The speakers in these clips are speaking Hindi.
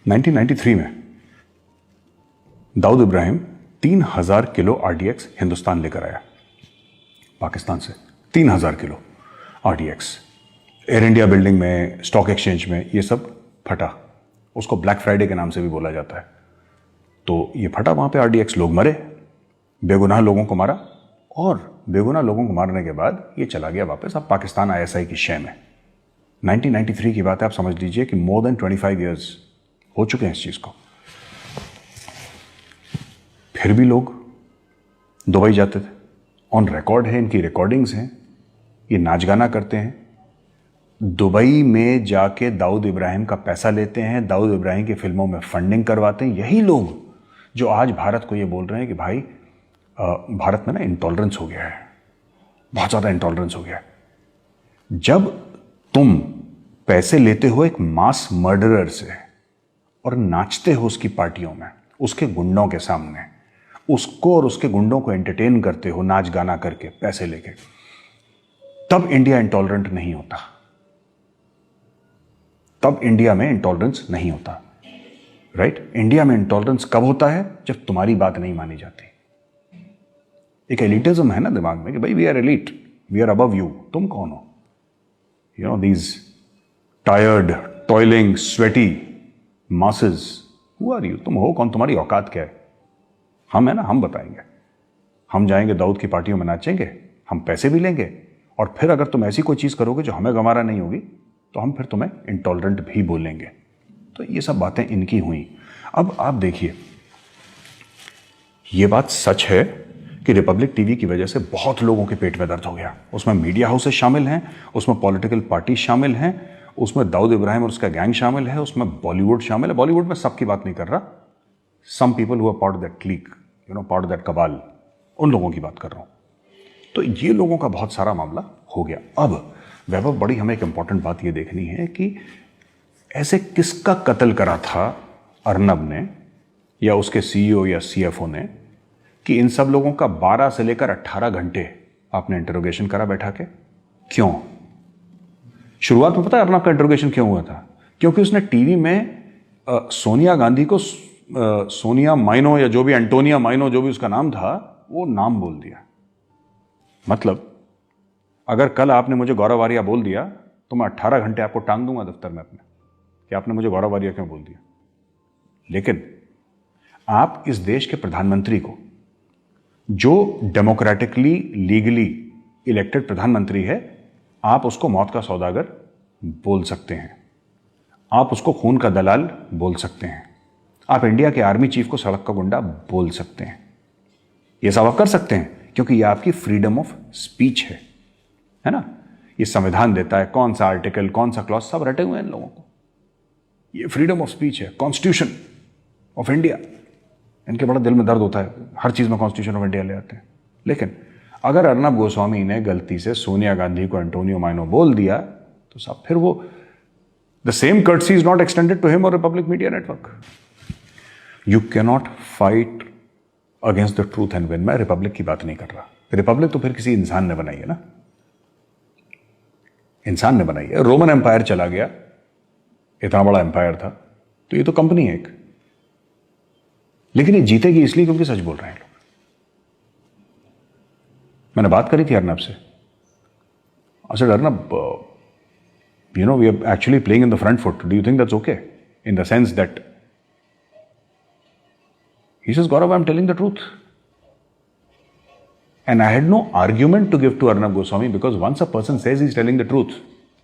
1993 में दाऊद इब्राहिम 3000 किलो आरडीएक्स हिंदुस्तान लेकर आया पाकिस्तान से। 3000 kilo RDX air India building में, स्टॉक एक्सचेंज में, ये सब फटा। उसको ब्लैक फ्राइडे के नाम से भी बोला जाता है। तो ये फटा, वहां पे आरडीएक्स, लोग मरे, बेगुनाह लोगों को मारा, और बेगुनाह लोगों को मारने के बाद ये चला गया वापस अब पाकिस्तान आईएसआई की शय में। 1993 की बात है, आप समझ लीजिए कि मोर देन 25 ईयर्स हो चुके हैं इस चीज को। फिर भी लोग दुबई जाते थे, ऑन रिकॉर्ड है, इनकी रिकॉर्डिंग्स हैं, ये नाच गाना करते हैं, दुबई में जाके दाऊद इब्राहिम का पैसा लेते हैं, दाऊद इब्राहिम की फिल्मों में फंडिंग करवाते हैं। यही लोग जो आज भारत को ये बोल रहे हैं कि भाई भारत में ना इंटॉलरेंस हो गया है, बहुत ज्यादा इंटॉलरेंस हो गया है। जब तुम पैसे लेते हो एक मास मर्डरर से और नाचते हो उसकी पार्टियों में, उसके गुंडों के सामने, उसको और उसके गुंडों को एंटरटेन करते हो नाच गाना करके, पैसे लेके, तब इंडिया इंटॉलरेंट नहीं होता। तब इंडिया में इंटॉलरेंस नहीं होता, राइट? इंडिया में इंटॉलरेंस कब होता है? जब तुम्हारी बात नहीं मानी जाती। एक एलिटिज्म है ना दिमाग में कि भाई we are elite, we are above you, तुम कौन हो? You know these tired, toiling, sweaty masses, who are you? तुम हो कौन? तुम्हारी औकात क्या है? हम है ना, हम बताएंगे। हम जाएंगे दाऊद की पार्टियों में नाचेंगे, हम पैसे भी लेंगे, और फिर अगर तुम ऐसी कोई चीज करोगे जो हमें गंवारा नहीं होगी तो हम फिर तुम्हें इंटॉलरेंट भी बोलेंगे। तो ये सब बातें इनकी हुई। अब आप देखिए, ये बात सच है कि रिपब्लिक टीवी की वजह से बहुत लोगों के पेट में दर्द हो गया। उसमें मीडिया हाउसेस शामिल हैं, उसमें पॉलिटिकल पार्टी शामिल हैं, उसमें दाऊद इब्राहिम और उसका गैंग शामिल है, उसमें बॉलीवुड शामिल है। बॉलीवुड में सबकी बात नहीं कर रहा, some people who are part of that clique, you know, part of that cabal, उन लोगों की बात कर रहा हूं। तो ये लोगों का बहुत सारा मामला हो गया। अब वैभव, बड़ी हमें एक इंपॉर्टेंट बात ये देखनी है कि ऐसे किसका कत्ल करा था अर्नब ने या उसके सीईओ या सीएफओ ने कि इन सब लोगों का 12 से लेकर 18 घंटे आपने इंटरोगेशन करा बैठा के? क्यों? शुरुआत में पता है अर्नब का इंटरोगेशन क्यों हुआ था? क्योंकि उसने टीवी में सोनिया गांधी को सोनिया माइनो या जो भी, एंटोनिया माइनो जो भी उसका नाम था, वो नाम बोल दिया। मतलब अगर कल आपने मुझे गौरव आर्या बोल दिया तो मैं 18 घंटे आपको टांग दूंगा दफ्तर में अपने कि आपने मुझे गौरव आर्या क्यों बोल दिया। लेकिन आप इस देश के प्रधानमंत्री को, जो डेमोक्रेटिकली लीगली इलेक्टेड प्रधानमंत्री है, आप उसको मौत का सौदागर बोल सकते हैं, आप उसको खून का दलाल बोल सकते हैं, आप इंडिया के आर्मी चीफ को सड़क का गुंडा बोल सकते हैं। यह सब आप कर सकते हैं क्योंकि यह आपकी फ्रीडम ऑफ स्पीच है ना? ये संविधान देता है कौन सा आर्टिकल, कौन सा क्लॉज, सब रटे हुए हैं इन लोगों को। ये फ्रीडम ऑफ स्पीच है, कॉन्स्टिट्यूशन ऑफ इंडिया। इनके बड़ा दिल में दर्द होता है, हर चीज में कॉन्स्टिट्यूशन ऑफ इंडिया ले आते हैं। लेकिन अगर अर्नब गोस्वामी ने गलती से सोनिया गांधी को एंटोनियो माइनो बोल दिया तो सब फिर वो, the same courtesy is not extended to him और Republic Media Network. You cannot fight against the truth and win. मैं रिपब्लिक की बात नहीं कर रहा। रिपब्लिक तो फिर किसी इंसान ने बनाई है ना, इंसान ने बनाई है। रोमन एम्पायर चला गया, इतना बड़ा एम्पायर था, तो ये तो कंपनी है एक। लेकिन ये जीतेगी इसलिए क्योंकि सच बोल रहे हैं लोग। मैंने बात करी थी अर्नब से, अच्छा Arnab, you know, we are actually playing in the front foot. Do you think that's okay? In the sense that he says, Gaurav, I'm telling the truth. And I had no argument to give to Arnab Goswami because once a person says he's telling the truth,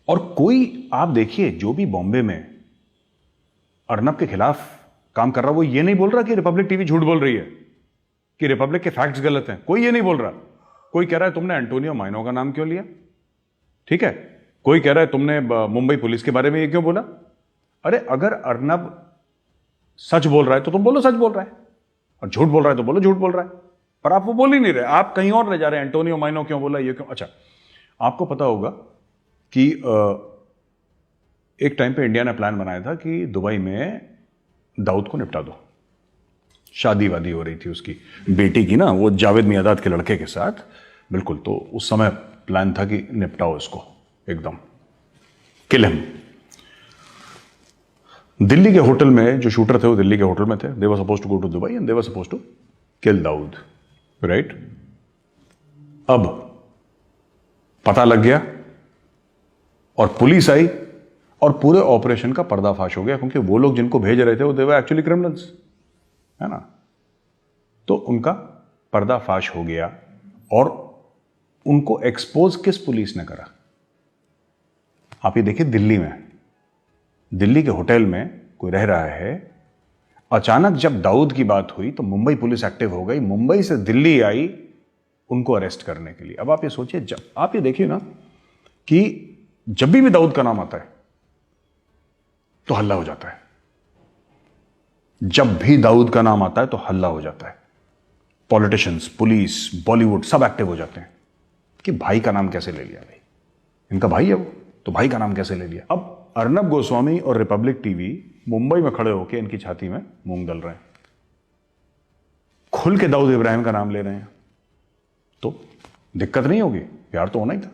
और कोई आप देखिए जो भी बॉम्बे में अर्नब के खिलाफ काम कर रहा है, वो ये नहीं बोल रहा कि रिपब्लिक टीवी झूठ बोल रही है, कि रिपब्लिक के फैक्ट्स गलत हैं। कोई ये नहीं बोल रहा। कोई कह रहा है तुमने एंटोनियो माइनो का नाम क्यों लिया, ठीक है। कोई कह रहा है तुमने मुंबई पुलिस के बारे में ये क्यों बोला। अरे अगर अर्नब सच बोल रहा है तो तुम बोलो सच बोल रहा है, और झूठ बोल रहा है तो बोलो झूठ बोल रहा है। पर आप वो बोल ही नहीं रहे, आप कहीं और ले जा रहे हैं। एंटोनियो माइनो क्यों बोला, ये क्यों। अच्छा, आपको पता होगा कि एक टाइम पे इंडिया ने प्लान बनाया था कि दुबई में दाऊद को निपटा दो। शादी वादी हो रही थी उसकी बेटी की ना, वो जावेद मियादाद के लड़के के साथ, बिल्कुल। तो उस समय प्लान था कि निपटाओ इसको एकदम, किल हिम। दिल्ली के होटल में जो शूटर थे वो दिल्ली के होटल में थे. They were suppose to go to Dubai and they were suppose to kill Dawood, right? अब पता लग गया और पुलिस आई और पूरे ऑपरेशन का पर्दाफाश हो गया, क्योंकि वो लोग जिनको भेज रहे थे वो दे वर एक्चुअली क्रिमिनल्स, है ना? तो उनका पर्दाफाश हो गया और उनको एक्सपोज किस पुलिस ने करा? आप ये देखिए, दिल्ली में, दिल्ली के होटल में कोई रह रहा है. अचानक जब दाऊद की बात हुई तो मुंबई पुलिस एक्टिव हो गई, मुंबई से दिल्ली आई उनको अरेस्ट करने के लिए. अब आप ये सोचिए, जब आप ये देखिए ना कि जब भी दाऊद का नाम आता है तो हल्ला हो जाता है. जब भी दाऊद का नाम आता है तो हल्ला हो जाता है. पॉलिटिशियंस, पुलिस, बॉलीवुड सब एक्टिव हो जाते हैं कि भाई का नाम कैसे ले लिया? भाई इनका भाई है वो, तो भाई का नाम कैसे ले लिया? अब अर्नब गोस्वामी और रिपब्लिक टीवी मुंबई में खड़े होकर इनकी छाती में मूंग दल रहे हैं, खुल के दाऊद इब्राहिम का नाम ले रहे हैं. तो दिक्कत नहीं होगी? प्यार तो होना ही था,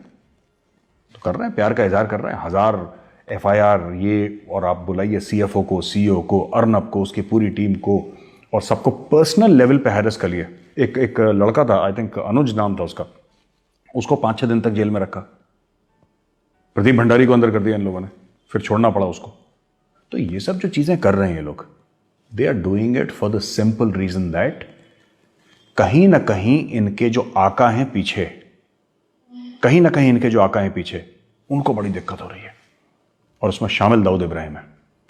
तो कर रहे हैं, प्यार का इजहार कर रहे हैं. 1000 FIR ये, और आप बुलाइए CFO को, CEO को, अर्नब को, उसकी पूरी टीम को, और सबको पर्सनल लेवल पे हैरेस कर लिए. एक लड़का था, आई थिंक अनुज नाम था उसका, उसको 5-6 दिन तक जेल में रखा. प्रदीप भंडारी को अंदर कर दिया इन लोगों ने, फिर छोड़ना पड़ा उसको. तो ये सब जो चीजें कर रहे हैं ये लोग, they are doing it for the simple reason that कहीं ना कहीं इनके जो आका हैं पीछे, कहीं ना कहीं इनके जो आका हैं पीछे, उनको बड़ी दिक्कत हो रही है. और उसमें शामिल दाऊद इब्राहिम है.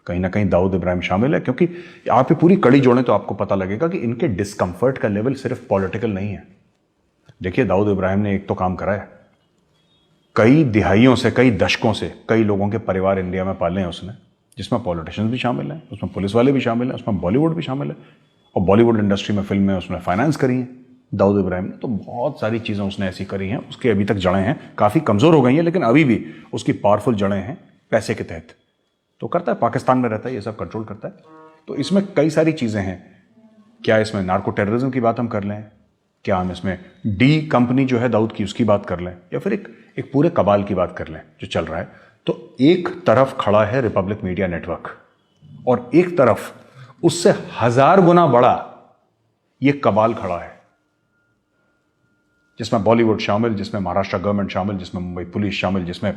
कहीं ना कहीं दाऊद इब्राहिम शामिल है, क्योंकि आप ये पूरी कड़ी जोड़ें तो आपको पता लगेगा कि इनके डिस्कंफर्ट का लेवल सिर्फ पॉलिटिकल नहीं है. देखिए, दाऊद इब्राहिम ने एक तो काम करा है, कई दिहाइयों से, कई दशकों से कई लोगों के परिवार इंडिया में पाले हैं उसने, जिसमें पॉलिटिशियंस भी शामिल हैं, उसमें पुलिस वाले भी शामिल हैं, उसमें बॉलीवुड भी शामिल है, और बॉलीवुड इंडस्ट्री में फिल्में उसने फाइनेंस करी हैं दाऊद इब्राहिम ने. तो बहुत सारी चीज़ें उसने ऐसी करी हैं, उसके अभी तक जड़ें हैं, काफ़ी कमज़ोर हो गई हैं, लेकिन अभी भी उसकी पावरफुल जड़ें हैं पैसे के तहत. तो करता है, पाकिस्तान में रहता है, ये सब कंट्रोल करता है. तो इसमें कई सारी चीज़ें हैं. क्या इसमें नार्को टेररिज्म की बात हम कर लें? क्या हम इसमें डी कंपनी जो है दाऊद की, उसकी बात कर लें? या फिर एक पूरे कबाल की बात कर लें जो चल रहा है? तो एक तरफ खड़ा है रिपब्लिक मीडिया नेटवर्क, और एक तरफ उससे 1000 गुना बड़ा ये कबाल खड़ा है, जिसमें बॉलीवुड शामिल, जिसमें महाराष्ट्र गवर्नमेंट शामिल, जिसमें मुंबई पुलिस शामिल, जिसमें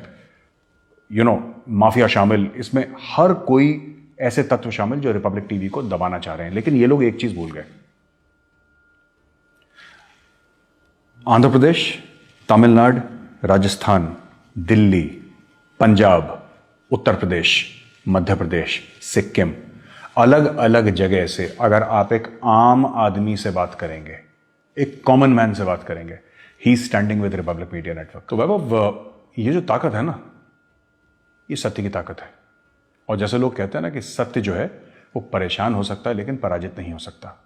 माफिया शामिल. इसमें हर कोई ऐसे तत्व शामिल जो रिपब्लिक टीवी को दबाना चाह रहे हैं. लेकिन ये लोग एक चीज भूल गए, आंध्र प्रदेश, तमिलनाडु, राजस्थान, दिल्ली, पंजाब, उत्तर प्रदेश, मध्य प्रदेश, सिक्किम, अलग अलग जगह से अगर आप एक आम आदमी से बात करेंगे, एक कॉमन मैन से बात करेंगे, he standing with Republic Media Network. तो वैभव, ये जो ताकत है ना, ये सत्य की ताकत है. और जैसे लोग कहते हैं ना कि सत्य जो है वो परेशान हो सकता है लेकिन पराजित नहीं हो सकता.